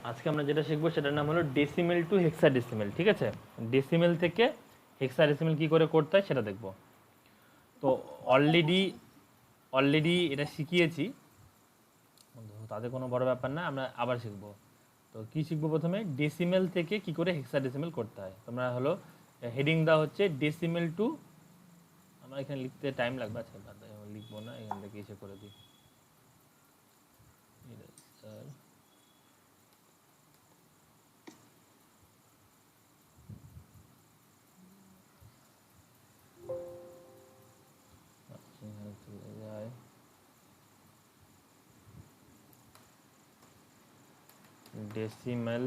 আজকে আমরা যেটা শিখবো সেটার নাম হলো ডেসিমেল টু হেক্সাডেসিমেল। ঠিক আছে, ডেসিমেল থেকে হেক্সাডেসিমেল কি করে করতে হয় সেটা দেখব। তো অলরেডি অলরেডি এটা শিখিয়েছি, তাতে কোনো বড় ব্যাপার না, আমরা আবার শিখবো। তো কি শিখবো, প্রথমে ডেসিমেল থেকে কি করে হেক্সাডেসিমেল করতে হয়। তোমরা হলো হেডিং দেওয়া হচ্ছে ডেসিমেল টু, আমার এখানে লিখতে টাইম লাগবে, আচ্ছা লিখবো না, এখান থেকে এসে করে দিই। স্যার চলে যায়, ডেসিমেল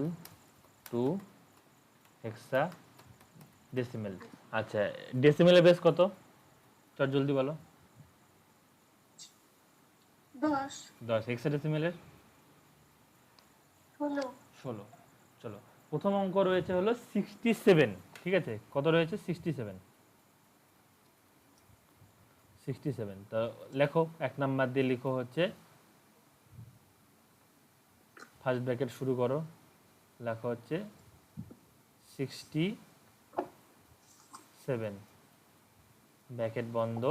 টু হেক্সা ডেসিমেল। আচ্ছা, ডেসিমেলের বেস কত, চট জলদি বলো। 10 10। হেক্সাডেসিমেলের 16 16। চলো, প্রথম অঙ্ক রয়েছে হলো 67। ঠিক আছে, কত রয়েছে? 67। 67 তো লেখো, 1 নাম্বার দিয়ে লিখো হচ্ছে ফার্স্ট ব্র্যাকেট শুরু করো, লেখা হচ্ছে 67 ব্র্যাকেট বন্ধ,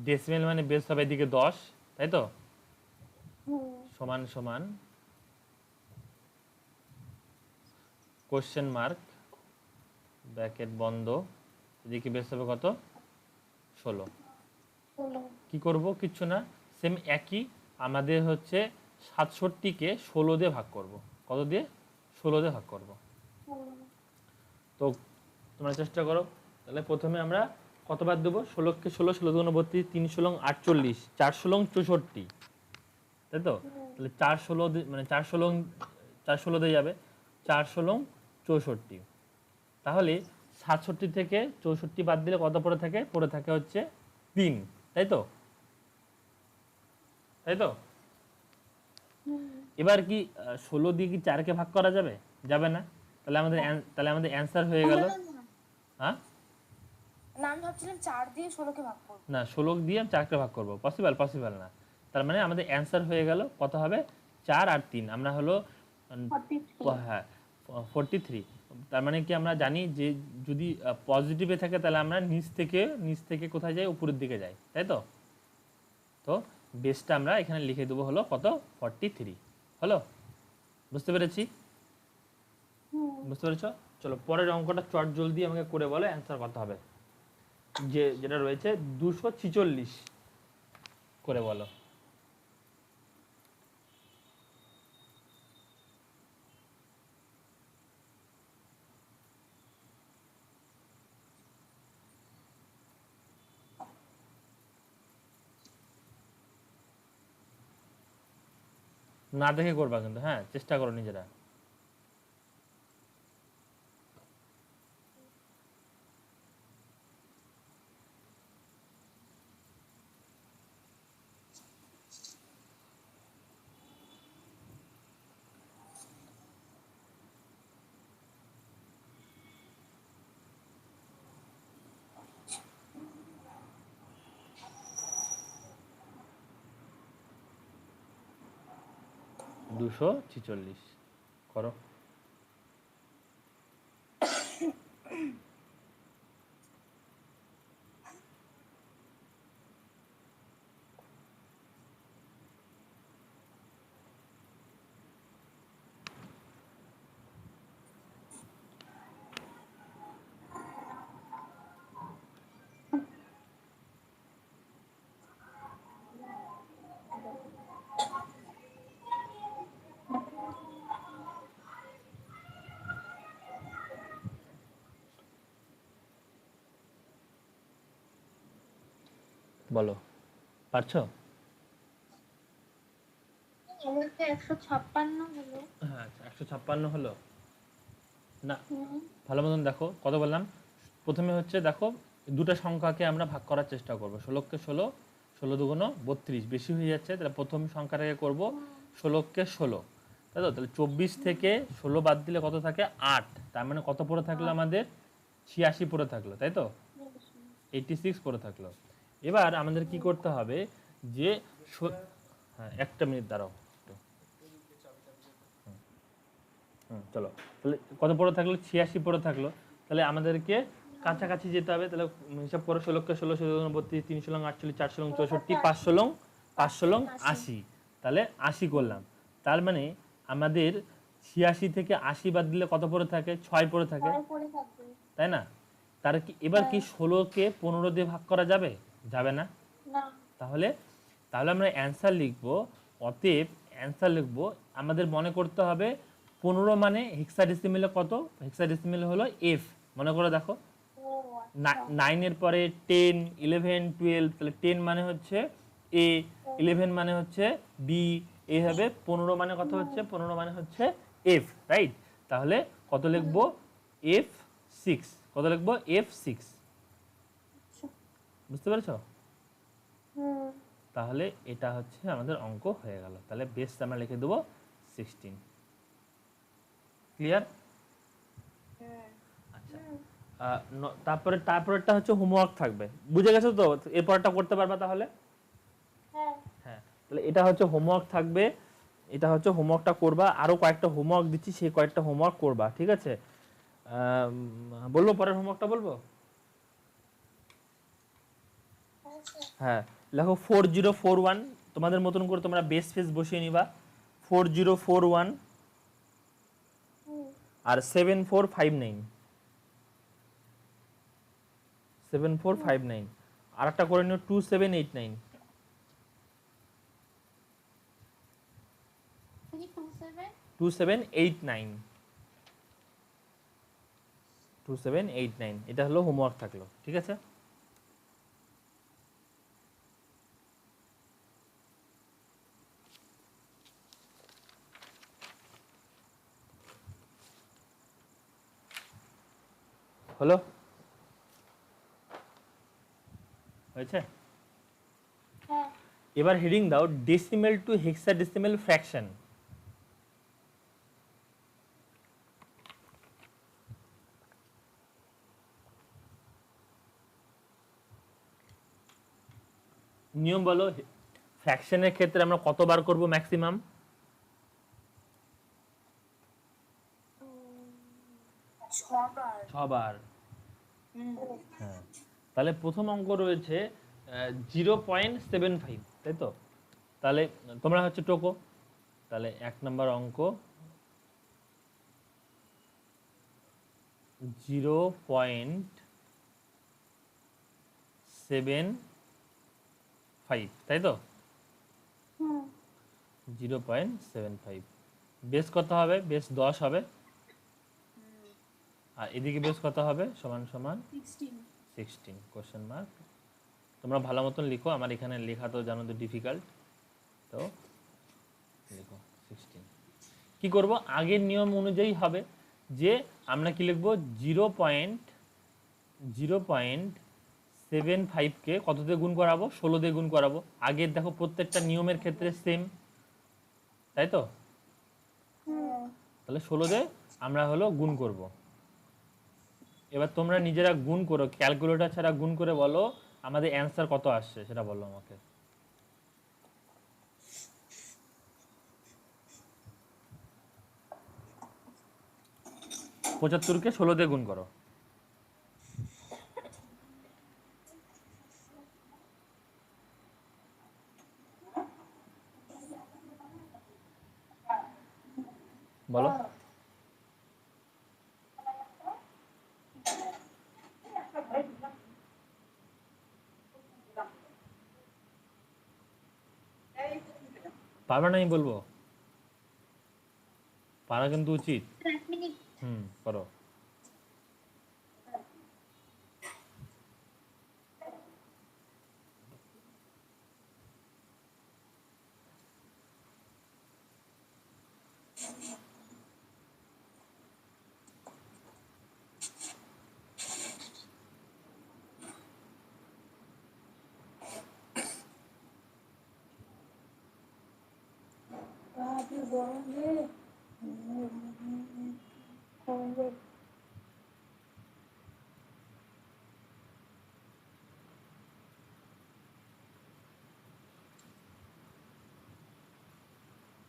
ডেসিমেল মানে বেস হবে এদিকে 10, তাই তো, সমান সমান কোশ্চেন মার্ক ব্র্যাকেট বন্ধ, এদিকে বেস হবে কত? 16। 16 কি করব? কিচ্ছু না, সেম একই, আমাদের হচ্ছে 67কে 16 দিয়ে ভাগ করব। কত দিয়ে? 16 দিয়ে ভাগ করব। তো তোমরা চেষ্টা করো। তাহলে প্রথমে আমরা কতবার দেবো? 16কে 16, 16 দুগুণ 32, 3 16 48, 4 16 64, তাই তো। তাহলে 4 16 মানে 4 16 4 16 দিয়ে যাবে, 4 16 64। তাহলে 67 থেকে 64 বাদ দিলে কত পড়ে থাকে? পড়ে থাকে হচ্ছে 3, তাই তো, তাই তো। এবার কি 16 দিয়ে কি 4কে ভাগ করা যাবে? যাবে না। তাহলে আমাদের অ্যান্সার হয়ে গেল, হ্যাঁ না, আমি ভাবছিলাম 4 দিয়ে 16 কে ভাগ করব। না, 16 দিয়ে 4কে ভাগ করবো, পসিবল না। তার মানে আমাদের অ্যান্সার হয়ে গেল কত হবে? 4 আর 3, আমরা হলো 43 হ্যাঁ 43। তার মানে কি আমরা জানি যে যদি পজিটিভে থাকে তাহলে আমরা নিচ থেকে কোথায় যাই? উপরের দিকে যাই, তাই তো। তো বেসটা আমরা এখানে লিখে দেবো হলো কত? 43 হলো। বুঝতে পেরেছি? বুঝতে পেরেছ? চলো পরের অঙ্কটা চট জলদি আমাকে করে বলো অ্যান্সার কত হবে, যেটা রয়েছে 246 করে বলো। না দেখে করবা কিন্তু, হ্যাঁ চেষ্টা করো নিজেরা। দুশো ছিচল্লিশ করো। বলো, পারছো? আমার তো 156 হলো। হ্যাঁ আচ্ছা, 156 হলো না। ভালো মতন দেখো, কত বললাম? প্রথমে হচ্ছে দেখো, দুটো সংখ্যাকে আমরা ভাগ করার চেষ্টা করবো, 16কে 16, 16 দুগুণ 32, বেশি হয়ে যাচ্ছে, তাহলে প্রথম সংখ্যাটাকে করবো 16কে 16, তাই তো। তাহলে 24 থেকে 16 বাদ দিলে কত থাকে? 8। তার মানে কত পড়ে থাকলো আমাদের? 86 পড়ে থাকলো, তাই তো, 86 পড়ে থাকলো। এবার আমাদের কি করতে হবে যে হ্যাঁ একটা মিনিট দাঁড়াও একটু। চলো তাহলে কত পড়ে থাকলো 86 পড়ে থাকলো, তাহলে আমাদেরকে কাছাকাছি যেতে হবে। তাহলে হিসাব করো 16কে 16 16 32 3 16 48 4 16 64 5 16 5 16 80, তাহলে 80 করলাম। তার মানে আমাদের 86 থেকে 80 বাদ দিলে কত পড়ে থাকে 6 পড়ে থাকে, পরে থাকবে। তাই না? তার কি এবার কি 16কে 15 দিয়ে ভাগ করা যাবে? যাবে না। না। তাহলে তাহলে আমরা অ্যান্সার লিখব, অতএব অ্যান্সার লিখব আমাদের মনে করতে হবে 15 মানে হেক্সাডেসিমেলে কত, হেক্সাডেসিমেলে হলো এফ। মনে করে দেখো ও আচ্ছা। 9 এর পরে 10 11 12, তাহলে 10 মানে হচ্ছে এ, 11 মানে হচ্ছে বি, এইভাবে 15 মানে কত হচ্ছে 15 মানে হচ্ছে এফ, রাইট? তাহলে কত লিখব এফ 6, কত লিখব এফ 6, বুঝতে পেরেছো? হুম। তাহলে এটা হচ্ছে আমাদের অঙ্ক হয়ে গেল। তাহলে বেস আমরা লিখে দেবো 16। ক্লিয়ার? আচ্ছা, তারপরে তারপরেরটা হচ্ছে হোমওয়ার্ক থাকবে, বুঝে গেছো তো? এরপরটা করতে পারবা তাহলে? হ্যাঁ। হ্যাঁ, তাহলে এটা হচ্ছে হোমওয়ার্ক থাকবে, এটা হচ্ছে হোমওয়ার্কটা করবা। আরও কয়েকটা হোমওয়ার্ক দিচ্ছি, সেই কয়েকটা হোমওয়ার্ক করবা, ঠিক আছে? বলবো পরের হোমওয়ার্কটা বলবো? হ্যাঁ, লেখো 4041, তোমাদের মতন করে তোমরা বেস ফেস বসিয়ে নিবা 4041 আর 7459, 7459, আর একটা করে নিও 2789, 2789, 2789, এটা হলো হোমওয়ার্ক থাকলো, ঠিক আছে? হলো? হয়েছে? হ্যাঁ। এবার হেডিং দাও ডেসিমেল টু হেক্সাডেসিমেল ফ্র্যাকশন। নিয়ম বলো, ফ্র্যাকশনের ক্ষেত্রে আমরা কতবার করব ম্যাক্সিমাম? 6 বার। 6 বার। হ্যাঁ, তাহলে প্রথম অঙ্ক রয়েছে 0.75, তাই তো? তাহলে তোমরা হচ্ছে টোকো, তাহলে 1 নম্বর অঙ্ক 0.75, তাই তো? 0.75, বেস কত হবে? বেস 10 হবে, আর এদিকে বেস কত হবে? সমান সমান 16 কোশ্চেন মার্ক। তোমরা ভালো মতন লিখো, আমার এখানে লেখা তো জানো তো ডিফিকাল্ট, তো লিখো 16। কি করব? আগের নিয়ম অনুযায়ী হবে যে আমরা কি লিখব 0.75কে কত দিয়ে গুণ করাবো? 16 দিয়ে গুণ করাবো। আগের দেখো প্রত্যেকটা নিয়মের ক্ষেত্রে সেম, তাই তো? তাহলে 16 দিয়ে আমরা হলো গুণ করব। এবার তোমরা নিজেরা গুণ করো, ক্যালকুলেটর ছাড়া গুণ করে বলো আমাদের অ্যান্সার কত আসছে, সেটা বলো আমাকে। 75কে 16 দিয়ে গুণ করো। বলো। পারবে না? আমি বলবো, পারা কিন্তু উচিত। করো।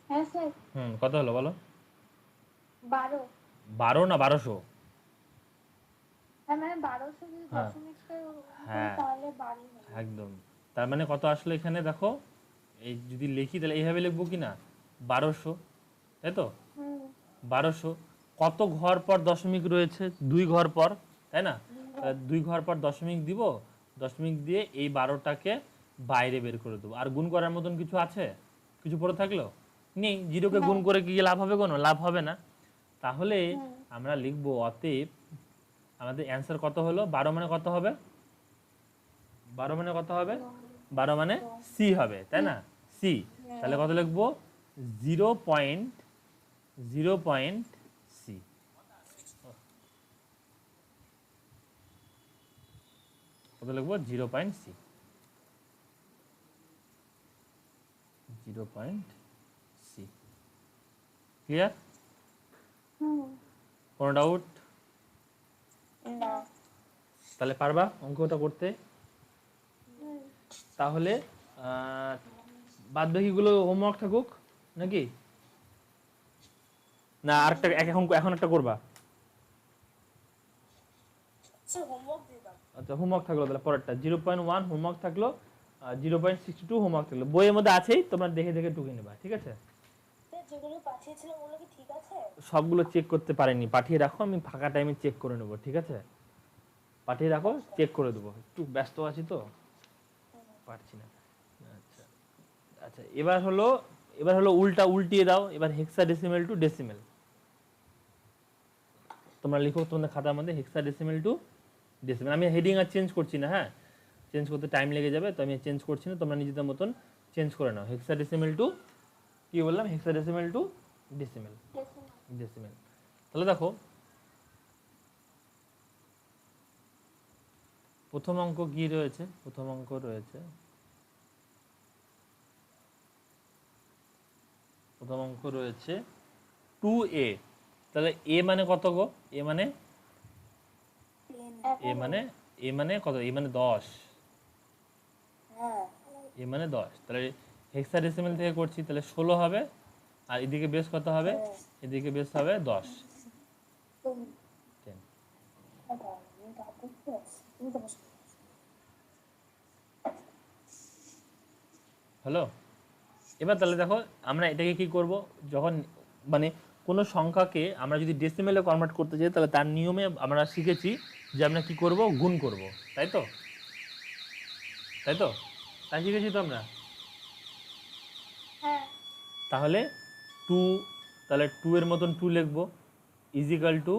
হ্যাঁ স্যার। কত হলো বলো? 12। 12 না 1200? হ্যাঁ মানে 1200 যদি হ্যাঁ দশমিকটা হ্যাঁ তাহলে 12 হবে। একদম। তার মানে কত আসলে এখানে দেখো, এই যদি লিখি তাহলে এইভাবে লিখবো কি না, 1200, তাই তো? হুম 1200। কত ঘর পর দশমিক রয়েছে? 2 ঘর পর, তাই না? দুই 2 ঘর পর দশমিক দিব, দশমিক দিয়ে এই 12টাকে বাইরে বের করে দেবো। আর গুণ করার মতন কিছু আছে? কিছু পড়ে থাকলো? নেই। জিরোকে গুণ করে কি লাভ হবে? কোনো লাভ হবে না। তাহলে হুম আমরা লিখবো অতএব আমাদের অ্যান্সার কত হলো? 12 মানে কত হবে? 12 মানে কত হবে? 12 মানে সি হবে, তাই না? সি। তাহলে কত লিখবো? 0.0 সি। কত লিখবো? 0.c। 0.c। ক্লিয়ার? হুম কোনো ডাউট? না তাহলে পারবা অঙ্কটা করতে? তাহলে বাদ বাকিগুলো হোমওয়ার্ক থাকুক নাকি? না আরেকটা এখন এখন একটা করবা? স্যার হোমওয়ার্ক দিয়ে দাও। আচ্ছা হোমওয়ার্ক থাকলো, তাহলে পরেরটা 0.1 হোমওয়ার্ক থাকলো, আর 0.62 হোমওয়ার্ক থাকলো। বইয়ের মধ্যে আছেই, তোমরা দেখে দেখে টুকে নেবা, ঠিক আছে? স্যার যেগুলো পাঠিয়েছিলাম ওগুলো কি ঠিক আছে? সবগুলো চেক করতে পারিনি, পাঠিয়ে রাখো, আমি ফাঁকা টাইমে চেক করে নেবো, ঠিক আছে? পাঠিয়ে রাখো, চেক করে দেবো। একটু ব্যস্ত আছি তো, পারছি না। আচ্ছা আচ্ছা, এবার হলো উল্টিয়ে দাও। এবার হেক্সাডেসিমেল টু ডেসিমেল। তোমরা লিখো তোমাদের খাতার মধ্যে হেক্সাডেসিমেল টু ডেসিমেল। আমি হেডিং আর চেঞ্জ করছি না, হ্যাঁ, চেঞ্জ করতে টাইম লেগে যাবে, তো আমি চেঞ্জ করছি না, তোমরা নিজেদের মতন চেঞ্জ করে নাও। হেক্সাডেসিমেল টু, কি বললাম? Hexadecimal two decimal. ডেসিমেল। তাহলে দেখো প্রথম অঙ্ক কি রয়েছে? প্রথম অঙ্ক রয়েছে, প্রথম অঙ্ক রয়েছে 2a। তাহলে এ মানে কত গো? এ মানে এ মানে কত? এ মানে 10। হ্যাঁ এ মানে 10। তাহলে হেক্সাডেসিমেল থেকে করছি, তাহলে 16 হবে, আর এদিকে বেস কত হবে? এদিকে বেস হবে 10। 10। হলো? এবার তাহলে দেখো আমরা এটাকে কি করব, যখন মানে কোনো সংখ্যাকে আমরা যদি ডেসিমেলে কনভার্ট করতে চাই, তাহলে তার নিয়মে আমরা শিখেছি যে আমরা কি করব, গুণ করব, তাই তো? তাই তো? তাই শিখেছি তো আমরা। হ্যাঁ তাহলে 2, তাহলে 2 এর মতন 2 লিখব, ইজিক্যাল টু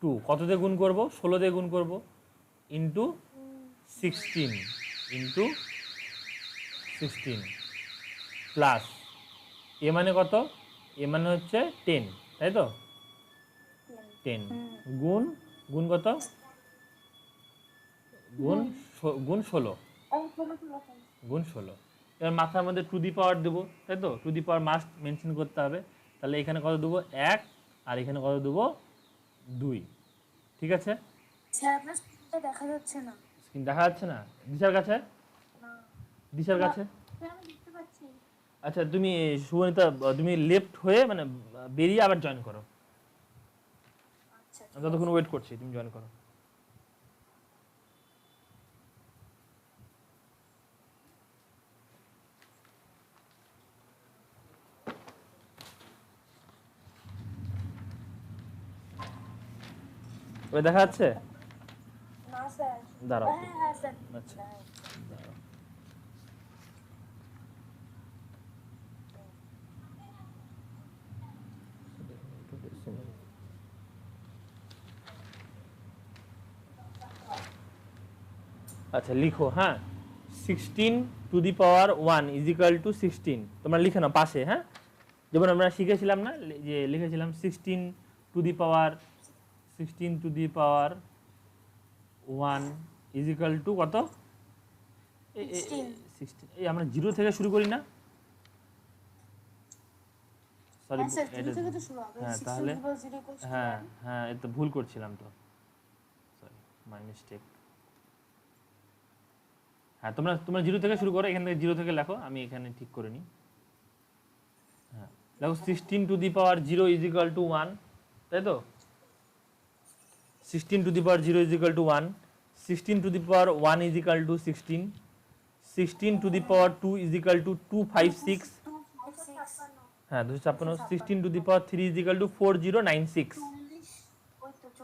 2 কত দিয়ে গুণ করব? 16 দিয়ে গুণ করব, ইন্টু 16, ইন্টু 16 প্লাস এ মানে কত? এ মানে হচ্ছে 10, তাই তো? 10 গুণ, গুণ কত? গুণ গুণ 16, গুণ 16। এবার মাথার মধ্যে টু দি পাওয়ার দেবো, তাই তো? Two the power must mention করতে হবে। তাহলে এখানে কত দেবো? 1, আর এখানে কত দেবো? 2। ঠিক আছে? স্যার আপনার স্ক্রিনটা দেখা যাচ্ছে না। স্ক্রিন দেখা যাচ্ছে না? দিশার কাছে, না দিশার কাছে। স্যার আমি দেখতে পাচ্ছি। আচ্ছা তুমি সুবনিতা, তুমি লেফট হয়ে মানে বেরিয়ে আবার জয়েন করো। আচ্ছা আমি ততক্ষণ ওয়েট করছি, তুমি জয়েন করো। ওই দেখা যাচ্ছে? না স্যার। দাঁড়াও। হ্যাঁ হ্যাঁ স্যার। আচ্ছা দাঁড়াও। আচ্ছা লিখো, হ্যাঁ, 16 to the power 1 is equal to 16। তোমরা লিখে নাও পাশে, হ্যাঁ, যেমন আমরা শিখেছিলাম না, যে লিখেছিলাম 16 to the power 16 to the power 1 is equal to কত? 16। এই আমরা 0 থেকে শুরু করি না? সরি, হ্যাঁ স্যার 0 থেকে তো শুরু হবে। হ্যাঁ 16 তাহলে, equals 0 equals to হ্যাঁ 1. হ্যাঁ, এটা ভুল করছিলাম তো, সরি, মাই মিস্টেক। হ্যাঁ তোমরা তোমরা 0 থেকে শুরু করো, এখান থেকে 0 থেকে লেখো, আমি এখানে ঠিক করে নিই। হ্যাঁ দেখো 16 to the power 0 is equal to 1, তাই তো? 16 to the power 0 is equal to 1, 16 to the power 1 is equal two 16, 16 to the power 2 is equal two 256, হ্যাঁ 256, 16 to the power 3 is equal two 4096,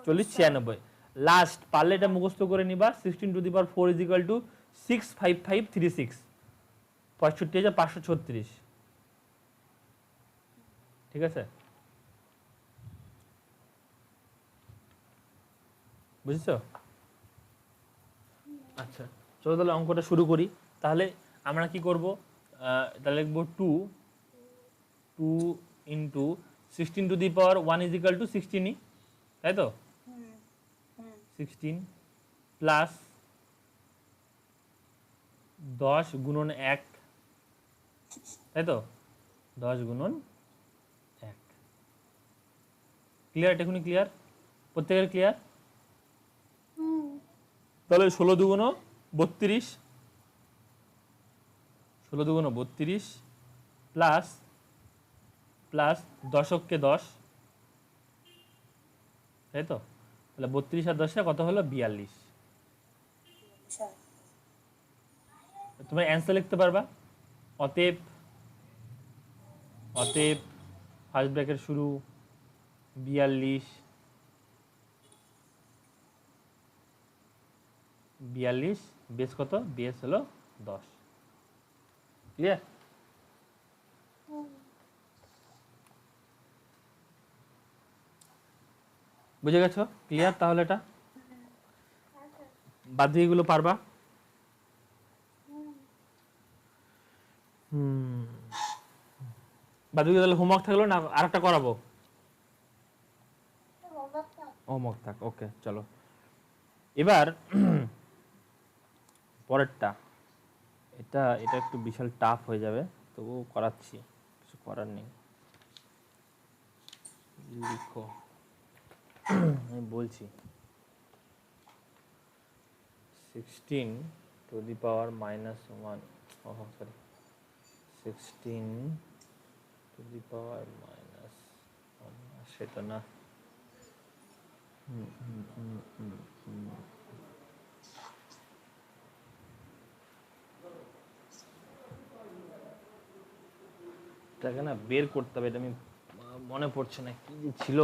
40 96। Last পারলে এটা মুখস্থ করে নিবা, 16 to the power 4 is equal two 65536, 65536, ঠিক আছে? বুঝছো? আচ্ছা চলো তাহলে অঙ্কটা শুরু করি। তাহলে আমরা কি করব, তাহলে লিখবো 2 into 16 to the power 1 is equal to 16ই, তাই তো? 16 প্লাস 10 গুণন 1, তাই তো? 10 গুণন 1। ক্লিয়ার? এটুকুনি ক্লিয়ার? প্রত্যেকের ক্লিয়ার? তাহলে 16 দুগুণ 32, 16 দুগুণ 32 প্লাস প্লাস 10কে 10, তাই তো? তাহলে 32 আর 10 কত হলো? 42। তোমরা অ্যান্সার লিখতে পারবা। অতএব অতএব ফার্স্ট ব্র্যাকেট শুরু 42, 42 বেস কত? বেস হলো 10। ক্লিয়ার? বুঝে গেছো? ক্লিয়ার? তাহলে এটা বাদ দিয়ে এগুলো পারবা? বাদ দিয়ে তাহলে হোমওয়ার্ক থাকলো না আরেকটা করাবো? হোমওয়ার্ক থাক, ওকে চলো এবার পরেরটা। এটা এটা একটু বিশাল টাফ হয়ে যাবে, তবুও করাচ্ছি, কিছু করার নেই। লিখো, আমি বলছি 16 to the power -1, sorry 16 to the power -1, সেটা না। এটাকে না বের করতে হবে, এটা আমি মনে পড়ছে না কি যে ছিল।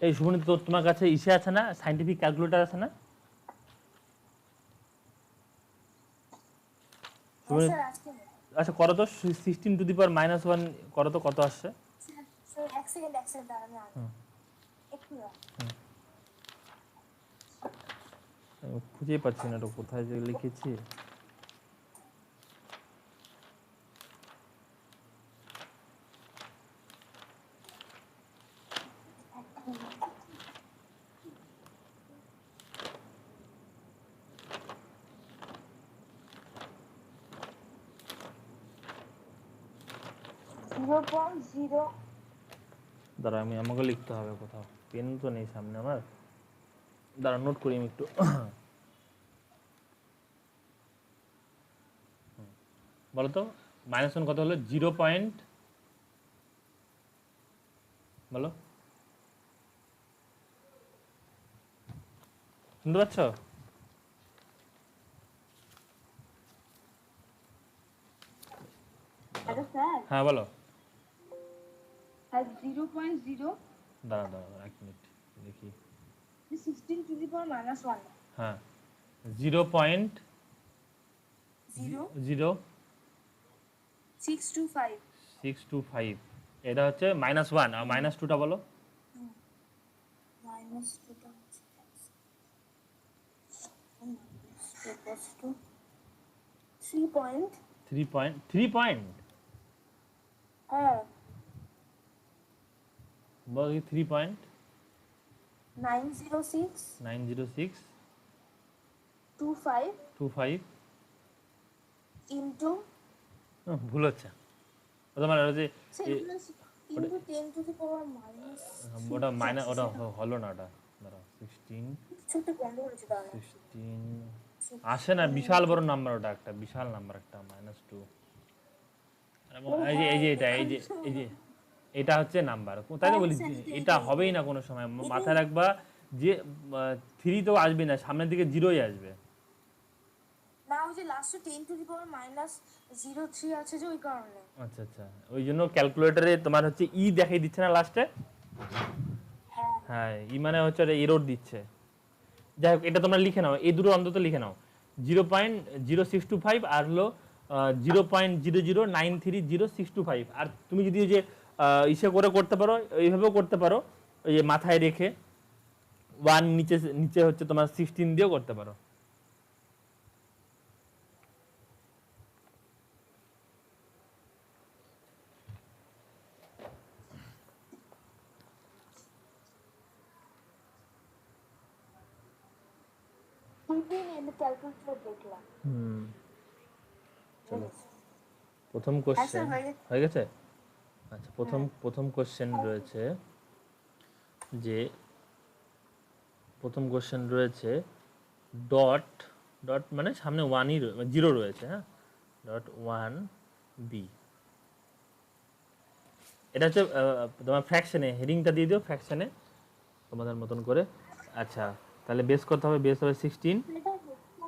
এই শুভনি, তো তোমার কাছে ইসে আছে না, সাইন্টিফিক ক্যালকুলেটর আছে না? শুভনি, আচ্ছা করো তো 16 টু দি পাওয়ার -1 করো তো, কত আসছে? এক সেকেন্ড দাঁড়ান, একটু আমি খুঁজেই পাচ্ছি না, এটা কোথায় যে লিখেছি। দাঁড়া, আমি আমাকে লিখতে হবে কোথাও, পেন তো নেই সামনে আমার। দাঁড়া নোট করি আমি একটু। বলো তো -1 কত হলো? 0 পয়েন্ট, বলো, শুনতে পাচ্ছ? হ্যাঁ বলো। 0.0 দাঁড়া দাঁড়া দাঁড়া, এক মিনিট দেখি। 16 to the power minus 1 হ্যাঁ, 0.0 0 625 625, এটা হচ্ছে -1, আর -2টা বলো। minus 2 টা হচ্ছে equals to 3 point 3 পয়েন্ট হ্যাঁ বল, 3 পয়েন্ট 906 906 25 25 into ভুল হচ্ছে। তোমার হচ্ছে into 10 to the power minus ওটা মাইনাস, ওটা হলো না, ওটা দাঁড়াও 16 ছোট বন্ধ করেছে দাঁড়া 16 আসে না, বিশাল বড় নাম্বার, ওটা একটা বিশাল নাম্বার, একটা -2। এই যে এই যে এটা এই যে এই যে এটা হচ্ছে নাম্বার, তাই তো বলি এটা হবেই না কোনো সময়, মাথায় রাখবা যে 3 তো আসবে না, সামনের দিকে 0ই আসবে। না ওই যে লাস্টে 10 to the power minus 03 আছে যে ওই কারণে আচ্ছা আচ্ছা, ওই জন্য ক্যালকুলেটরে তোমার হচ্ছে ই দেখাই দিচ্ছে না লাস্টে। হ্যাঁ হ্যাঁ, ই মানে হচ্ছে এরর দিচ্ছে। যাই হোক, এটা তোমরা লিখে নাও, এই দুটো অন্তত লিখে নাও, 0.0625 আর হলো 0.009300625। আর তুমি যদি ওই যে ইসে করে করতে পারো, এইভাবেও করতে পারো, ওই যে মাথায় রেখে 1 নিচে নিচে হচ্ছে তোমার 16 দিয়েও করতে পারো। দুদিন এনে ক্যালকুলেটর দেখলাম চলো, প্রথম কোশ্চেন হয়ে গেছে। আচ্ছা, প্রথম কোশ্চেন রয়েছে যে প্রথম কোশ্চেন রয়েছে ডট ডট মানে সামনে 1ই 0 রয়েছে, হ্যাঁ, ডট 1 বি। এটা হচ্ছে তোমার ফ্র্যাকশনে, হেডিংটা দিয়ে দিও ফ্র্যাকশনে তোমাদের মতন করে। আচ্ছা, তাহলে বেস করতে হবে, বেস হবে 16। এটা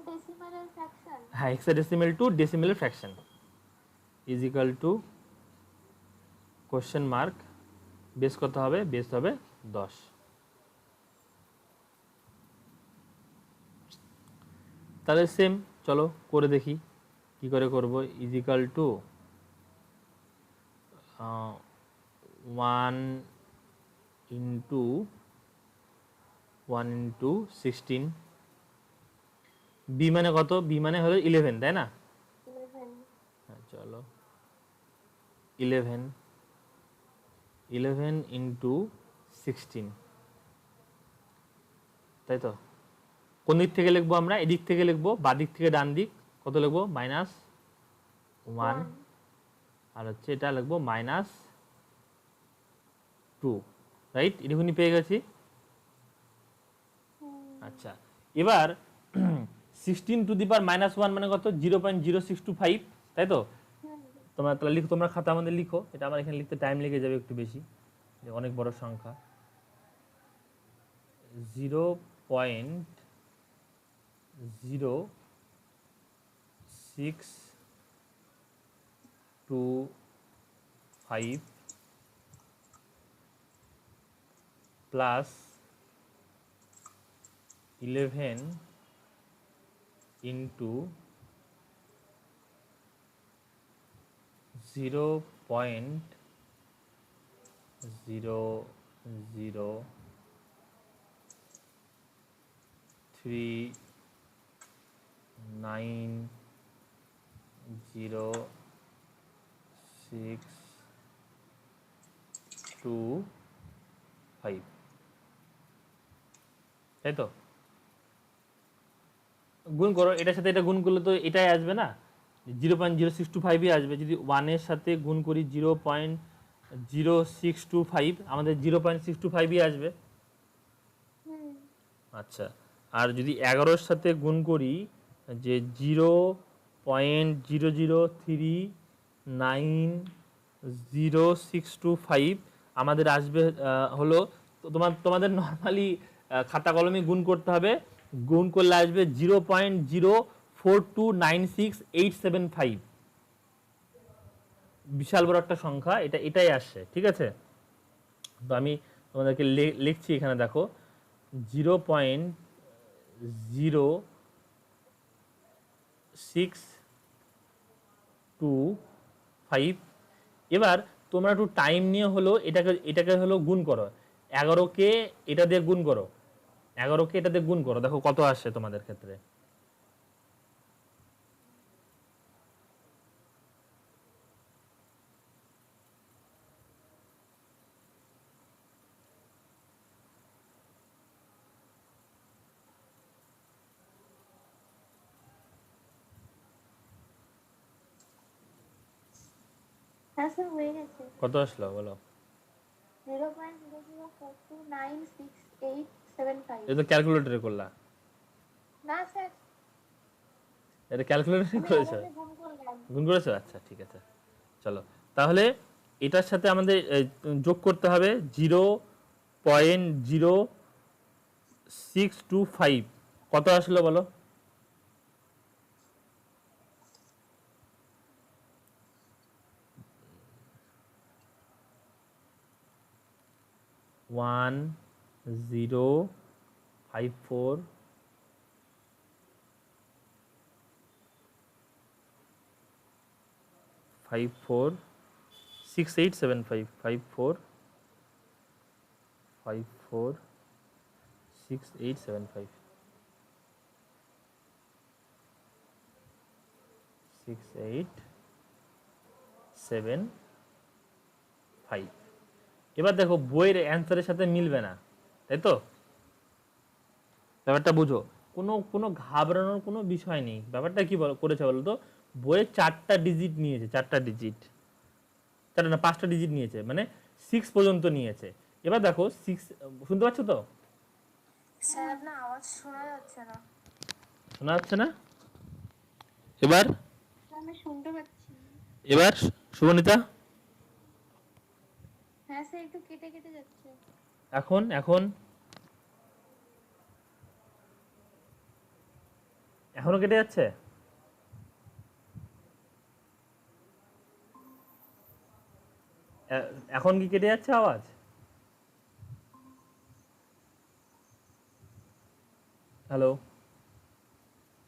ডেসিমালের ফ্র্যাকশন হ্যাঁ, হেক্সাডেসিমেল টু ডেসিমেলের fraction is equal to question mark, base করতে হবে, বেস হবে 10। তাহলে সেম, চলো করে দেখি কি করে করব। Is equal to 1 into 16। B মানে কত? বি মানে হলো 11, তাই না? 11 হ্যাঁ, চলো 11 ইন্টু 16, তাই তো? কোন দিক থেকে লিখবো আমরা? এদিক থেকে লিখবো, বা দিক থেকে ডান দিক। কত লিখবো? -1, আর হচ্ছে এটা লিখবো -2, রাইট? এটুকুনি পেয়ে গেছি। আচ্ছা, এবার 16 টু দি পাওয়ার -1 মানে কত? 0.0625, তাই তো? তোমরা তাহলে লিখো, তোমরা খাতা আমাদের লিখো, এটা আমার এখানে লিখতে টাইম লেগে যাবে একটু বেশি, অনেক বড় সংখ্যা। 0.0625 প্লাস 11 ইন্টু 0.0390625, তাই তো? গুণ করো, এটার সাথে এটা গুণ করলে তো এটাই আসবে না, 0.0625ই আসবে। যদি 1-এর সাথে গুণ করি 0.0625, আমাদের 0.625ই আসবে। আচ্ছা, আর যদি 11-র সাথে গুণ করি যে 0.003900625, আমাদের আসবে হলো, তোমাদের নর্মালি খাতা কলমে গুণ করতে হবে, গুণ করলে আসবে 0.04296,875। বিশাল বড় একটা সংখ্যা, এটাই আসছে, ঠিক আছে? তো আমি তোমাদেরকে লিখছি এখানে দেখো 0.0625। এবার তোমরা একটু টাইম নিয়ে হলো এটাকে হলো গুণ করো, 11কে এটা দিয়ে গুণ করো, 11কে এটা দিয়ে গুণ করো, দেখো কত আসে তোমাদের ক্ষেত্রে। হ্যাঁ স্যার হয়ে গেছে। কত আসলো বলো? 0.004296875। এটা তো ক্যালকুলেটরে করলা? না স্যার, এটা ক্যালকুলেটরে আমি করেছো? আগে গুণ করলাম। গুণ করেছো? আচ্ছা ঠিক আছে, চলো তাহলে এটার সাথে আমাদের যোগ করতে হবে 0.0625। কত আসলো বলো? 1054 6875 6875 6875। এবার দেখো বইয়ের অ্যান্সারের সাথে মিলবে না, তাই তো? ব্যাপারটা বুঝো, কোনো কোনো ঘাবড়ানোর কোনো বিষয় নেই। ব্যাপারটা কি করেছে বলো তো, বইয়ে 4টা ডিজিট নিয়েছে, 4টা ডিজিট, 4টা না 5টা ডিজিট নিয়েছে, মানে 6 পর্যন্ত নিয়েছে। এবার দেখো 6, শুনতে পাচ্ছ তো? স্যার আপনার আওয়াজ শোনা যাচ্ছে না। শোনা যাচ্ছে না? এবার আমি শুনতে পাচ্ছি। এবার শুভনিতা, হ্যাঁ স্যার একটু কেটে কেটে যাচ্ছে। এখন এখন এখনো কেটে যাচ্ছে? এখন কি কেটে যাচ্ছে আওয়াজ? হ্যালো?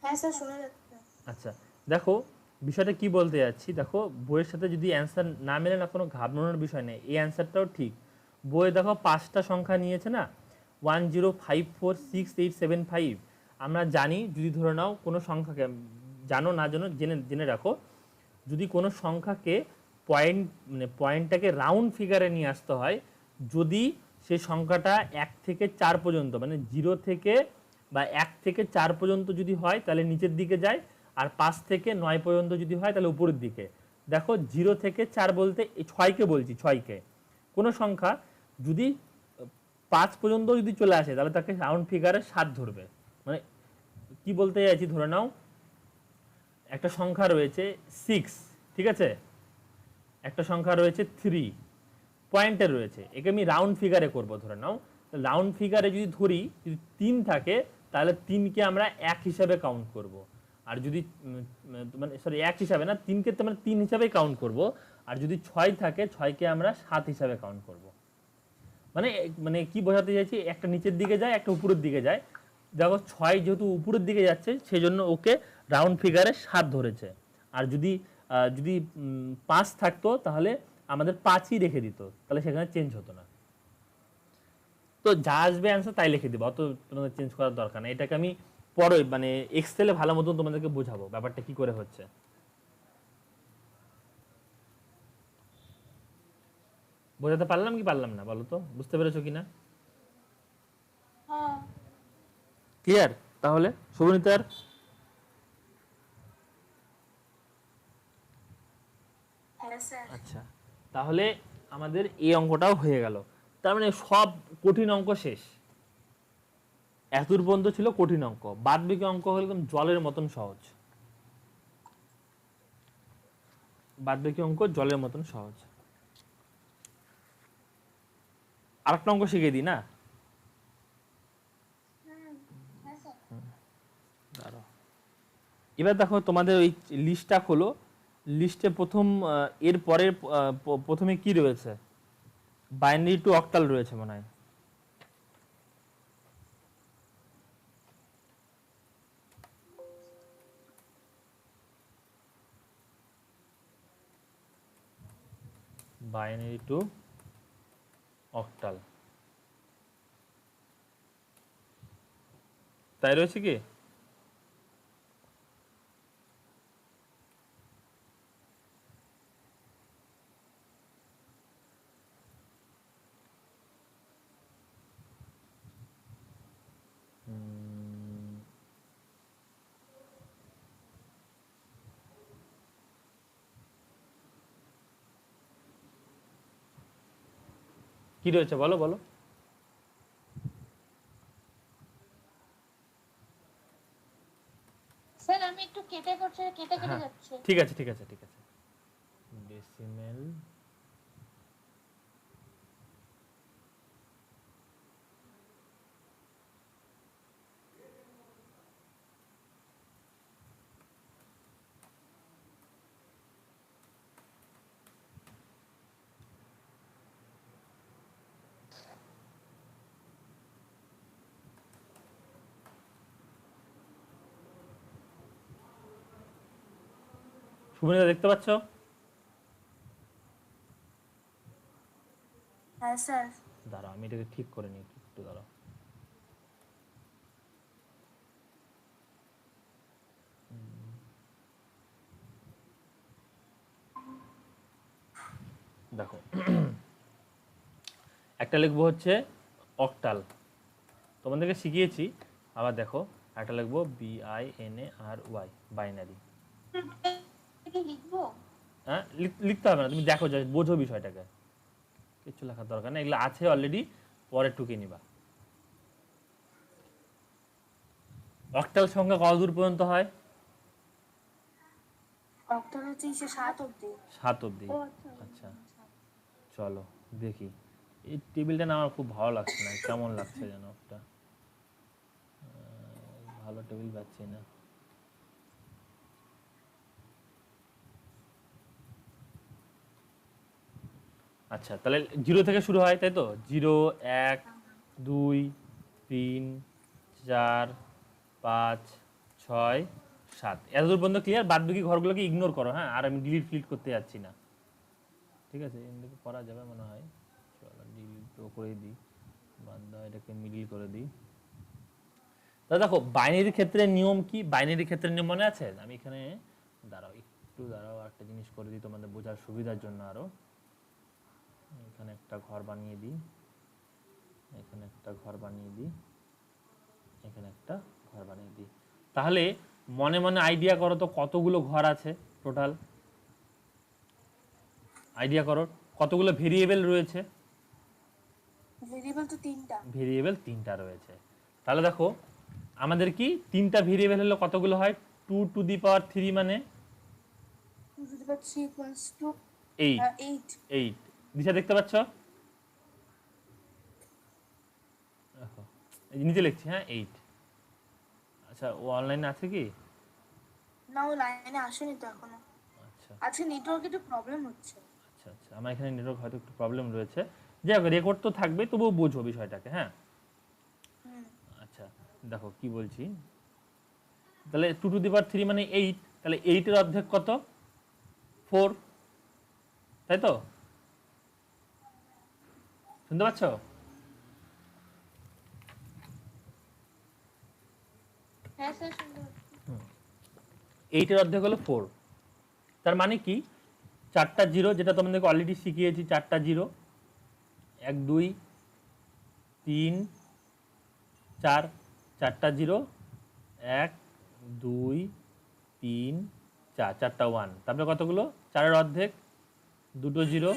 হ্যাঁ স্যার শোনা যাচ্ছে। আচ্ছা, দেখো বিষয়টা কি বলতে যাচ্ছি, দেখো বইয়ের সাথে যদি অ্যান্সার না মেলে না, কোনো ঘাবড়ানোর বিষয় নেই, এই অ্যান্সারটাও ঠিক। বইয়ে দেখো 5টা সংখ্যা নিয়েছে না, 10546875। আমরা জানি, যদি ধরে নাও কোনো সংখ্যাকে, জানো না জানো জেনে জেনে রাখো, যদি কোনো সংখ্যাকে পয়েন্টটাকে রাউন্ড ফিগারে নিয়ে আসতে হয়, যদি সেই সংখ্যাটা 1 থেকে 4 পর্যন্ত, মানে 0 থেকে বা 1 থেকে 4 পর্যন্ত যদি হয় তাহলে নিচের দিকে যায়, আর 5 থেকে 9 পর্যন্ত যদি হয় তাহলে উপরের দিকে। দেখো 0 থেকে 4 বলতে এই 6কে বলছি, 6কে। কোনো সংখ্যা যদি 5 পর্যন্ত যদি চলে আসে তাহলে তাকে রাউন্ড ফিগারে 7 ধরবে। মানে কি বলতে চাইছি, ধরে নাও একটা সংখ্যা রয়েছে 6, ঠিক আছে, একটা সংখ্যা রয়েছে 3, পয়েন্টে রয়েছে, একে আমি রাউন্ড ফিগারে করব। ধরে নাও রাউন্ড ফিগারে যদি ধরি, যদি 3 থাকে তাহলে 3কে আমরা 1 হিসাবে কাউন্ট করব। আর যদি মানে সরি 1 হিসাবে না, 3কে তো আমরা 3 হিসাবেই কাউন্ট করব। আর যদি 6 থাকে 6কে আমরা 7 হিসাবে কাউন্ট করব। মানে মানে কি বোঝাতে চাইছি, একটা নিচের দিকে যায়, একটা উপরের দিকে যায়। দেখো 6 যেহেতু উপরের দিকে যাচ্ছে সেই জন্য ওকে রাউন্ড ফিগারে 7 ধরেছে। আর যদি যদি 5 থাকতো তাহলে আমাদের 5ই রেখে দিত, তাহলে সেখানে চেঞ্জ হতো না। তো যা আসবে অ্যান্সার তাই লিখে দিব, অত তোমাদের চেঞ্জ করার দরকার নেই। এটাকে আমি পরে মানে এক্সেলে ভালো মতন তোমাদেরকে বোঝাবো ব্যাপারটা কি করে হচ্ছে। বোঝাতে পারলাম কি পারলাম না বলো তো, বুঝতে পেরেছো কিনা? হ্যাঁ ক্লিয়ার? তাহলে শুভনীতার হ্যাঁ স্যার। আচ্ছা, তাহলে আমাদের এই অঙ্কটাও হয়ে গেল। তার মানে সব কঠিন অঙ্ক শেষ। এতদূর পর্যন্ত ছিল কঠিন অঙ্ক, বাদ বাকি অঙ্ক হলো একদম জলের মতন সহজ। বাদ বাকি অঙ্ক জলের মতন সহজ। আরেকটা অঙ্ক শিখিয়ে দিই না? হ্যাঁ স্যার। দাঁড়াও। এবার দেখো তোমাদের ওই লিস্টটা খোলো, লিস্টে প্রথম এর পরের প্রথমে কি রয়েছে, বাইনারি টু অক্টাল রয়েছে মনে হয়। বাইনারি টু অক্টাল, তাই রয়েছে কি? কি রয়েছে বলো বলো। স্যার আমি একটু কেটে কেটে হ্যাঁ যাচ্ছে। ঠিক আছে ঠিক আছে ঠিক আছে। ডেসিমেল সুবিধা দেখতে পাচ্ছ? হ্যাঁ স্যার। দাঁড়াও আমি এটাকে ঠিক করে নিই, একটু দাঁড়াও। দেখো একটা লিখবো হচ্ছে অক্টাল, তোমাদেরকে শিখিয়েছি। আবার দেখো একটা লিখবো BINARY, বাইনারি। এটা লিখবো? হ্যাঁ লিখতে হবে না, তুমি দেখো যে বোঝো বিষয়টাকে, কিছু লেখার দরকার নেই, এগুলো আছে অলরেডি, পরে টুকে নিবা। অক্টাল সংখ্যা কত দূর পর্যন্ত হয়? অক্টাল হচ্ছে 7 অবধি। 7 অবধি। আচ্ছা চলো দেখি, এই টেবিলটা না আমার খুব ভালো লাগছে না, কেমন লাগছে যেন একটা, ভালো টেবিল পাচ্ছি না। আচ্ছা তাহলে 0 থেকে শুরু হয়, তাই তো? 0 1 2 3 4 5 6 7, এতদূর পর্যন্ত ক্লিয়ার। বাদ বাকি ঘরগুলোকে ইগনোর করো, হ্যাঁ, আর আমি ডিলিট ফিলিট করতে যাচ্ছি না, ঠিক আছে? এমনি করা যাবে মনে হয়, চলো ডিলিট করে দিই, বাদ দাও, এটাকে মিডিল করে দিই। তা দেখো বাইনারি ক্ষেত্রে নিয়ম কি, বাইনারি ক্ষেত্রে নিয়ম মনে আছে? আমি এখানে দাঁড়াও একটু দাঁড়াও, একটা জিনিস করে দিই তোমাদের বোঝার সুবিধার জন্য আরো। এখানে একটা ঘর বানিয়ে দিই, এখানে একটা ঘর বানিয়ে দিই, এখানে একটা ঘর বানিয়ে দিই। তাহলে মনে মনে আইডিয়া করো তো কতগুলো ঘর আছে টোটাল, আইডিয়া করো কতগুলো ভেরিয়েবল রয়েছে? ভেরিয়েবল তো 3টা। ভেরিয়েবল 3টা রয়েছে। তাহলে দেখো আমাদের কি 3টা ভেরিয়েবল হলে কতগুলো হয়? 2 টু দি পাওয়ার 3 মানে 2 to the power 3 equals to 8। 8। 8 দিশা দেখতে পাচ্ছ? দেখো এই যে নিচে লিখছি, হ্যাঁ 8। আচ্ছা ও অনলাইনে আছে কি? না, ও লাইনে আসেনি তো এখনো। আচ্ছা আজকে নেটওয়ার্কে একটু প্রবলেম হচ্ছে। আচ্ছা আচ্ছা, আমার এখানে নেটওয়ার্ক হয়তো একটু প্রবলেম রয়েছে, যাই হোক রেকর্ড তো থাকবে, তবুও বুঝো বিষয়টাকে, হ্যাঁ। হুম। আচ্ছা দেখো কি বলছি, তাহলে 2 টু দি পাওয়ার 3 মানে 8, তাহলে 8 এর অর্ধেক কত? 4, তাই তো? শুনতে পাচ্ছ? হ্যাঁ স্যার, শুনতে পাচ্ছি। 8 এর অর্ধেক হলো 4, তার মানে কি 4টা জিরো, যেটা তোমাদেরকে অলরেডি শিখিয়েছি, 4টা জিরো, 1 2 3 4, 4টা জিরো, 1 2 3 4, 4টা 1, তারপরে কতগুলো? 4 এর অর্ধেক, দুটো জিরো,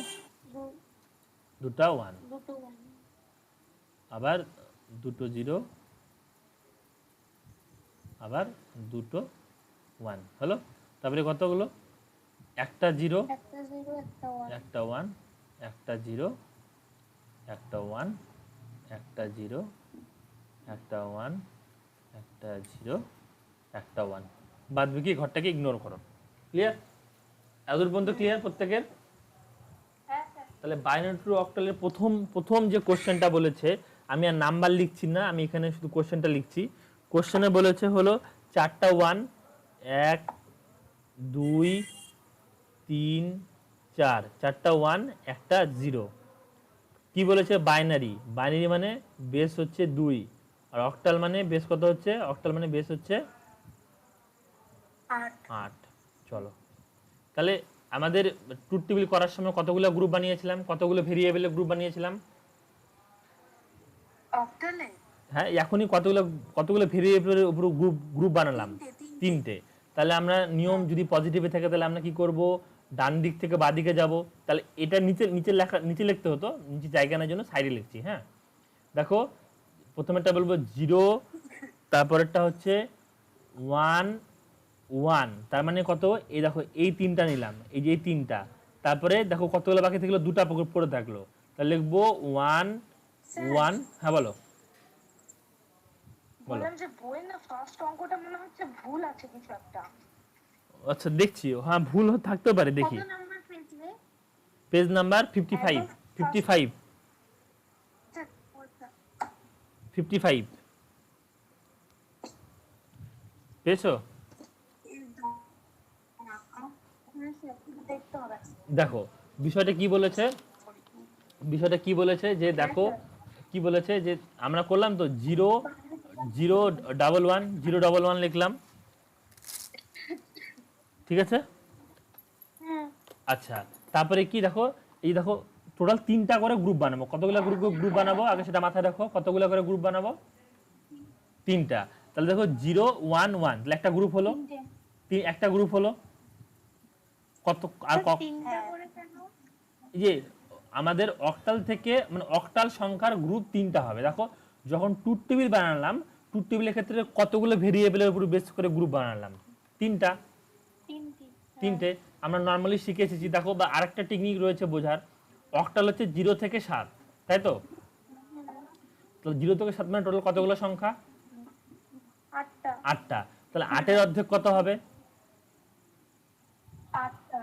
দুটা 1, দুটো আবার দুটো জিরো, আবার দুটো 1 হলো। তারপরে কতগুলো? একটা জিরো, একটা 0 একটা 1। একটা 1, একটা জিরো, একটা 1, একটা জিরো, একটা 1, একটা জিরো, একটা 1, বাদ বাকি ঘরটাকে ইগনোর করো। ক্লিয়ার? এতদূর পর্যন্ত ক্লিয়ার প্রত্যেকের? হ্যাঁ স্যার। তাহলে বাইনারি টু অক্টালের প্রথম প্রথম যে কোশ্চেনটা বলেছে, আমি আর নাম্বার লিখছি না, আমি এখানে শুধু কোশ্চেনটা লিখছি। কোশ্চেনে বলেছে হলো 4টা 1, 1 2 3 চারটা 1 একটা 0। কি বলেছে বাইনারি, বাইনারি মানে বেস হচ্ছে 2, আর অক্টাল মানে বেস কত হচ্ছে, অক্টাল মানে বেস হচ্ছে 8 8। চলো তাহলে আমাদের ট্রুথ টেবিল করার সময় কতগুলো গ্রুপ বানিয়েছিলাম, কতগুলো ভেরিয়েবলের গ্রুপ বানিয়েছিলাম? অক্টালে হ্যাঁ এখনই কতগুলো কতগুলো ভেরিয়েবলের উপর গ্রুপ গ্রুপ বানালাম? তিনটে তিনটে। তাহলে আমরা নিয়ম যদি পজিটিভে থাকে তাহলে আমরা কি করব, ডান দিক থেকে বাঁ দিকে যাব। তাহলে এটা নিচে নিচে লেখা, নিচে লিখতে হতো, নিচে জায়গা নেওয়ার জন্য সাইডে লিখছি। হ্যাঁ দেখো প্রথমেরটা বলবো 0, তারপরেরটা হচ্ছে 1 1, তার মানে কত, এই দেখো এই তিনটা নিলাম, এই যে এই তিনটা, তারপরে দেখো কতগুলো বাকি থাকলো, দুটা পড়ে থাকলো, তাহলে লিখবো 1 1। হ্যাঁ বলো বলো। বললাম যে বইয়ের না ফার্স্ট অঙ্কটা মনে হচ্ছে ভুল আছে কিছু একটা। আচ্ছা দেখছি, হ্যাঁ ভুল থাকতেও পারে, কত দেখি। নাম্বার পেজে? পেজ নাম্বার 55, একদম 55, 55 পেয়েছো? দেখতে হবে। দেখো বিষয়টা কি বলেছে, বিষয়টা কি বলেছে যে দেখো কি বলেছে যে আমরা করলাম তো 0 0 ডাবল 1 0 ডাবল 1 লিখলাম, ঠিক আছে। হুম আচ্ছা তারপরে কি দেখো, এই দেখো টোটাল তিনটা করে গ্রুপ বানাবো, কতগুলো গ্রুপ গ্রুপ বানাবো আগে সেটা মাথায় রাখো, কতগুলো করে গ্রুপ বানাবো? তিনটা। তাহলে দেখো 0 1 1, তাহলে একটা গ্রুপ হলো, একটা গ্রুপ হলো কত, আর তিনটা করে কেন? এই যে আমাদের অক্টাল থেকে মানে অক্টাল সংখ্যার গ্রুপ তিনটা হবে। দেখো যখন ট্রুথ টেবিল বানালাম, ট্রুথ টেবিলের ক্ষেত্রে কতগুলো ভেরিয়েবলের উপর বেস করে গ্রুপ বানালাম? তিনটা। তিনটে আমরা নর্মালি শিখে এসেছি। দেখো বা আরেকটা টেকনিক রয়েছে বোঝার, অক্টাল হচ্ছে 0 থেকে 7, তাই তো? তো 0 থেকে 7 মানে টোটাল কতগুলো সংখ্যা? 8টা। 8টা। তাহলে 8-এর অর্ধেক কত হবে? 8টা।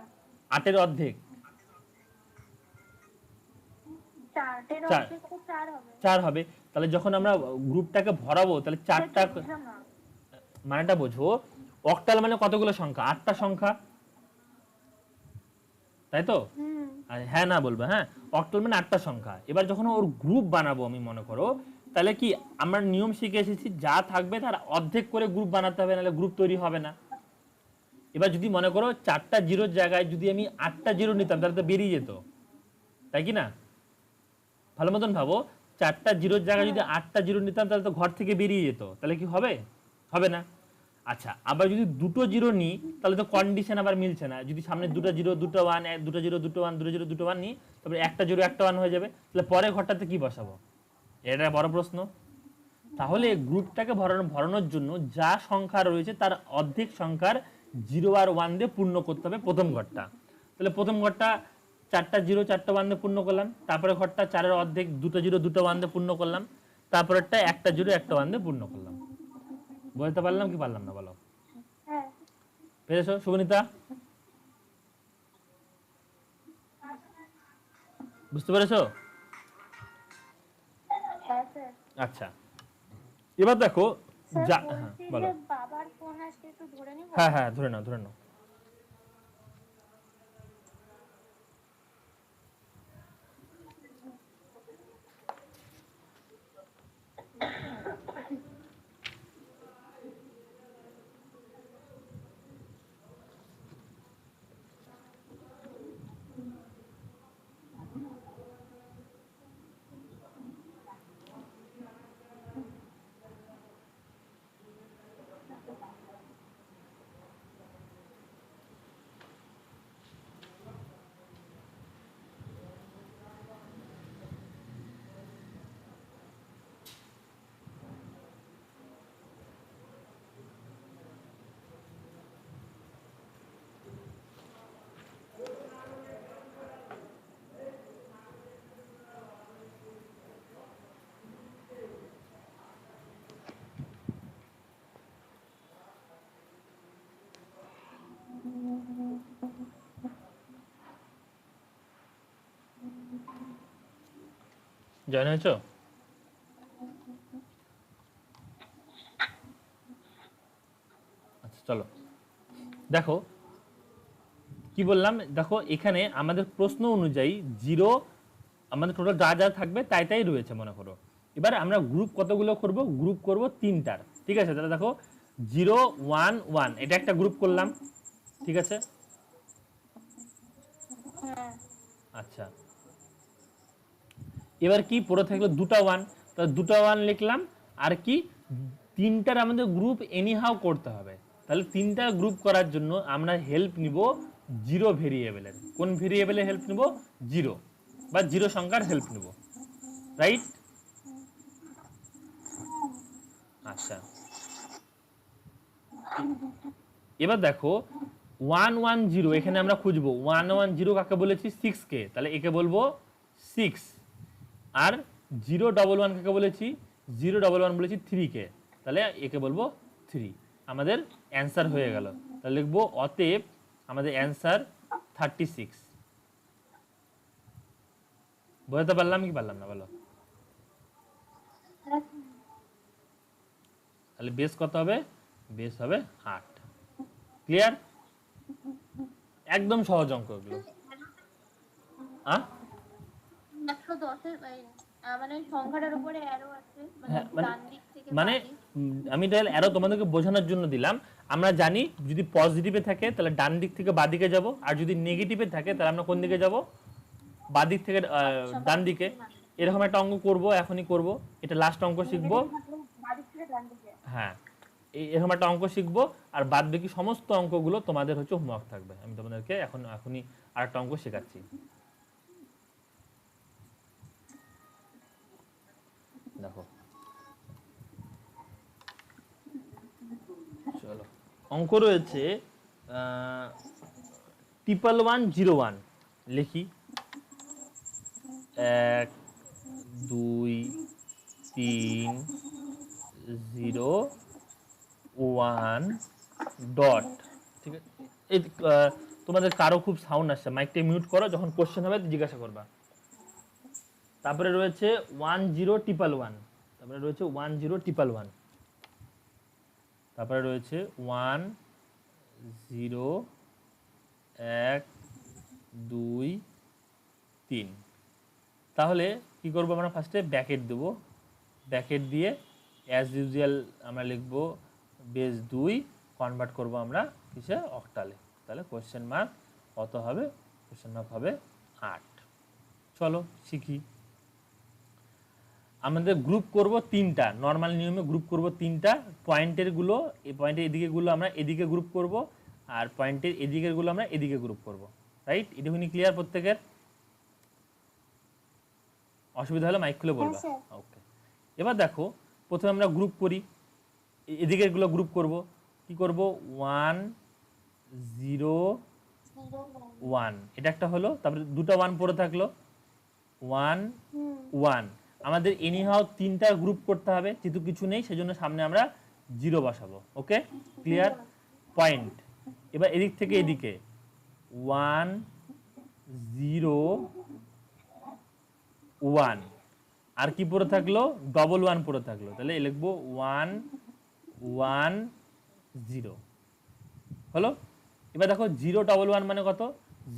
8-এর অর্ধেক 4 এর চার। অর্ধেক তো 4 হবে। 4 হবে। তাহলে যখন আমরা গ্রুপটাকে ভরাবো তাহলে 4টা, বুঝলাম না। মানেটা বোঝো, অক্টাল মানে কতগুলো সংখ্যা? 8টা সংখ্যা, তাই তো? আর হ্যাঁ না বলবে, হ্যাঁ অক্টাল মানে 8টা সংখ্যা। এবার যখন ওর গ্রুপ বানাবো আমি মনে করো, তাহলে কি আমরা নিয়ম শিখে এসেছি যা থাকবে তার অর্ধেক করে গ্রুপ বানাতে হবে, নাহলে গ্রুপ তৈরি হবে না। এবার যদি মনে করো 4টা জিরোর জায়গায় যদি আমি 8টা জিরো নিতাম তাহলে তো বেরিয়ে যেত, তাই কি না? ভালো মতন ভাবো, 4টা জিরোর জায়গায় যদি 8টা জিরো নিতাম তাহলে তো ঘর থেকে বেরিয়ে যেত, তাহলে কি হবে? হবে না। আচ্ছা আবার যদি দুটো জিরো নিই তাহলে তো কন্ডিশন আবার মিলছে না, যদি সামনে দুটো জিরো দুটো ওয়ান, দুটো জিরো দুটো ওয়ান, দুটো জিরো দুটো ওয়ান নিই, তারপরে একটা জিরো একটা ওয়ান হয়ে যাবে, তাহলে পরের ঘরটাতে কি বসাবো? এটা বড় প্রশ্ন। তাহলে গ্রুপটাকে ভরানোর জন্য যা সংখ্যা রয়েছে তার অর্ধেক সংখ্যার 0 আর 1 দিয়ে পূর্ণ করতে হবে প্রথম ঘরটা। তাহলে প্রথম ঘরটা 4টা জিরো 4টা 1 দিয়ে পূর্ণ করলাম, তারপরে ঘরটা 4-এর অর্ধেক দুটো জিরো দুটো 1 দিয়ে পূর্ণ করলাম, তারপরেরটা একটা জিরো একটা 1 দিয়ে পূর্ণ করলাম। বলতে পারলাম কি পারলাম না বলো? হ্যাঁ। পেরেছো শুভনিতা? বুঝতে পেরেছো? হ্যাঁ স্যার। আচ্ছা এবার দেখো যা, হ্যাঁ বলছি বলো। যে বাবার ফোন আসছে, একটু ধরে নিব? হ্যাঁ হ্যাঁ ধরে নাও ধরে নাও। জয়েন হয়েছো? আচ্ছা চলো দেখো কি বললাম দেখো, এখানে আমাদের প্রশ্ন অনুযায়ী জিরো আমাদের টোটাল যা যা থাকবে তাই তাই রয়েছে মনে করো। এবার আমরা গ্রুপ কতগুলো করব, গ্রুপ করব তিনটার, ঠিক আছে। তাহলে দেখো 0 1 1 এটা একটা গ্রুপ করলাম, ঠিক আছে। হ্যাঁ আচ্ছা, এবার কি পড়ে থাকলো দুটা ওয়ান, তাহলে দুটা ওয়ান লিখলাম। আর কি তিনটার আমাদের গ্রুপ এনিহাও করতে হবে, তাহলে তিনটা গ্রুপ করার জন্য আমরা হেল্প নিব জিরো ভেরিয়েবলের। কোন ভেরিয়েবলের হেল্প নিব? জিরো বা জিরো সংখ্যার হেল্প নিব, রাইট। আচ্ছা, এবার দেখো 110 এখানে আমরা খুঁজবো। 110 কাকে বলেছি? 6 কে, তাহলে একে বলবো 6। আর 011 কাকে বলেছি? 011 বলেছি 3 কে, তাহলে একে বলবো 3। আমাদের অ্যান্সার হয়ে গেল। তাহলে লিখবো অতএব আমাদের অ্যান্সার 36। বোঝাতে পারলাম কি পারলাম না বলো? তাহলে বেস কত হবে? বেস হবে 8। ক্লিয়ার? একদম সহজ অঙ্ক এগুলো। 110 মানে সংখ্যাটার উপরে অ্যারো আছে, হ্যাঁ, মানে ডান দিক থেকে মানে বাঁ দিক। আমি তাহলে আরো তোমাদেরকে বোঝানোর জন্য দিলাম। আমরা জানি যদি পজিটিভে থাকে তাহলে ডান দিক থেকে বাঁ দিকে যাব, আর যদি নেগেটিভে থাকে তাহলে আমরা কোন দিকে যাব? বাঁ দিক থেকে আচ্ছা, ডান বাঁ দিক দিকে। থেকে ডান দিকে। এরকম একটা অঙ্ক করব, এখনই করব, এটা লাস্ট অঙ্ক শিখবো। নেগেটিভ থাকলে বাঁ দিক থেকে ডান দিকে। হ্যাঁ, এরকম একটা অঙ্ক শিখবো, আর বাদ বাকি সমস্ত অঙ্কগুলো তোমাদের হচ্ছে হোমওয়ার্ক থাকবে। আমি তোমাদেরকে এখনই আরেকটা অঙ্ক শেখাচ্ছি। দেখো, চলো অঙ্ক রয়েছে 11101, লিখি 1 2 3 0 1 ডট, ঠিক আছে। এই তোমাদের কারো খুব সাউন্ড আসছে, মাইকটা মিউট করো, যখন কোশ্চেন হবে জিজ্ঞাসা করবা। তারপরে রয়েছে 10111, তারপরে রয়েছে 10111, তারপরে রয়েছে 1 0 1 2 3। তাহলে কি করব আমরা? ফার্স্টে ব্র্যাকেট দেব, ব্র্যাকেট দিয়ে অ্যাজ ইউজুয়াল আমরা লিখব বেস 2 কনভার্ট করব আমরা কিসে? অক্টালে। তাহলে কোশ্চেন মার্ক কত হবে? কোশ্চেন মার্ক হবে 8। চলো শিখি। আমাদের গ্রুপ করব তিনটা, নর্মাল নিয়মে গ্রুপ করব তিনটা। পয়েন্টের গুলো, এই পয়েন্টের এদিকে গুলো আমরা এদিকে গ্রুপ করব, আর পয়েন্টের এদিকের গুলো আমরা এদিকে গ্রুপ করব, রাইট। এটুকুনি ক্লিয়ার প্রত্যেকের? অসুবিধা হলে মাইক খুলে বলবা। ওকে, এবার দেখো প্রথমে আমরা গ্রুপ করি, এদিকের গুলো গ্রুপ করব। কি করব? 1 0 1, এটা একটা হলো। তারপরে দুটো 1 পড়ে থাকলো, 1 1। আমাদের এনিহাও তিনটা গ্রুপ করতে হবে, যেহেতু কিছু নেই সেজন্য সামনে আমরা 0 বসাবো। ওকে, ক্লিয়ার? পয়েন্ট। এবার এদিক থেকে এদিকে 1 0 1, আর কি পড়ে থাকলো? ডবল 1 পড়ে থাকলো, তাহলে লিখবো 1 1 0 হলো। এবার দেখো 011 মানে কত?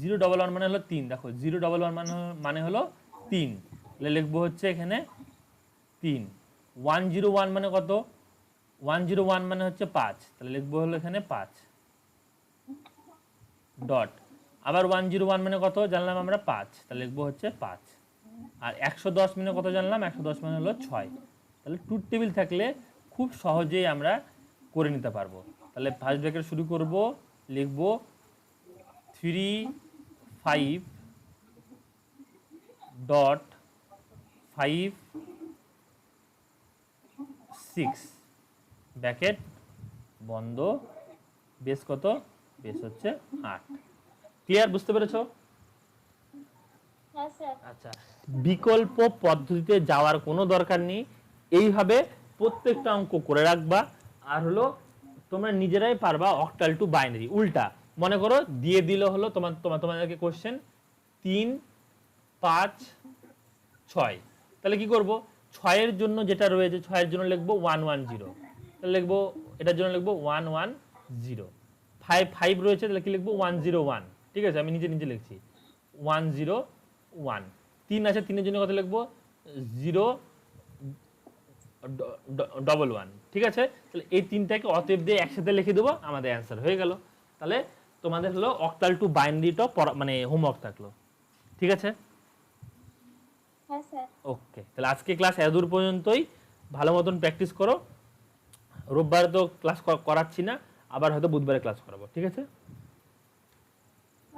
011 মানে হলো 3। দেখো 011 মানে হলো 3, তাহলে লিখবো হচ্ছে এখানে 3। 101 মানে কত? 101 মানে হচ্ছে 5, তাহলে লিখবো হলো এখানে 5 ডট। আবার 101 মানে কত জানলাম আমরা? 5, তাহলে লিখবো হচ্ছে 5। আর 110 মানে কত জানলাম? 110 মানে হলো 6। তাহলে ট্রুথ টেবিল থাকলে খুব সহজেই আমরা করে নিতে পারবো। তাহলে ফার্স্ট ব্র্যাকেট শুরু করব, লিখব 3 5 ডট 5 6 ব্র্যাকেট বন্ধ, বেস কত? বেস হচ্ছে 8। ক্লিয়ার? বুঝতে পেরেছো? হ্যাঁ স্যার। আচ্ছা, বিকল্প পদ্ধতিতে যাওয়ার কোনো দরকার নেই, এইভাবে প্রত্যেকটা অঙ্ক করে রাখবা। আর হলো তোমরা নিজেরাই পারবা অক্টাল টু বাইনারি উল্টা। মনে করো দিয়ে দিল হলো তোমাদেরকে কোশ্চেন 3 5 6, তাহলে কি করব? 6 এর জন্য যেটা রয়েছে 6 এর জন্য লিখবো 110, তাহলে লিখবো এটার জন্য লিখবো 110। 5 5 রয়েছে, তাহলে কি লিখবো? 101, ঠিক আছে, আমি নিজে নিজে লিখছি 101। 3 আছে, 3-এর জন্য কত লিখবো 011, ঠিক আছে। তাহলে এই 3টাকে অতএব দিয়ে একসাথে লিখে দেবো, আমাদের অ্যান্সার হয়ে গেল। তাহলে তোমাদের হলো অক্টাল টু বাইনারিটা মানে হোমওয়ার্ক থাকলো, ঠিক আছে। হ্যাঁ স্যার। ওকে, তাহলে আজকে ক্লাস এতদূর পর্যন্তই। ভালো মতন প্র্যাকটিস করো। রোববার তো ক্লাস করাচ্ছি না, আবার হয়তো বুধবারে ক্লাস করাবো, ঠিক আছে।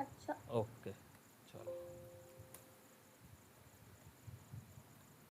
আচ্ছা। ওকে।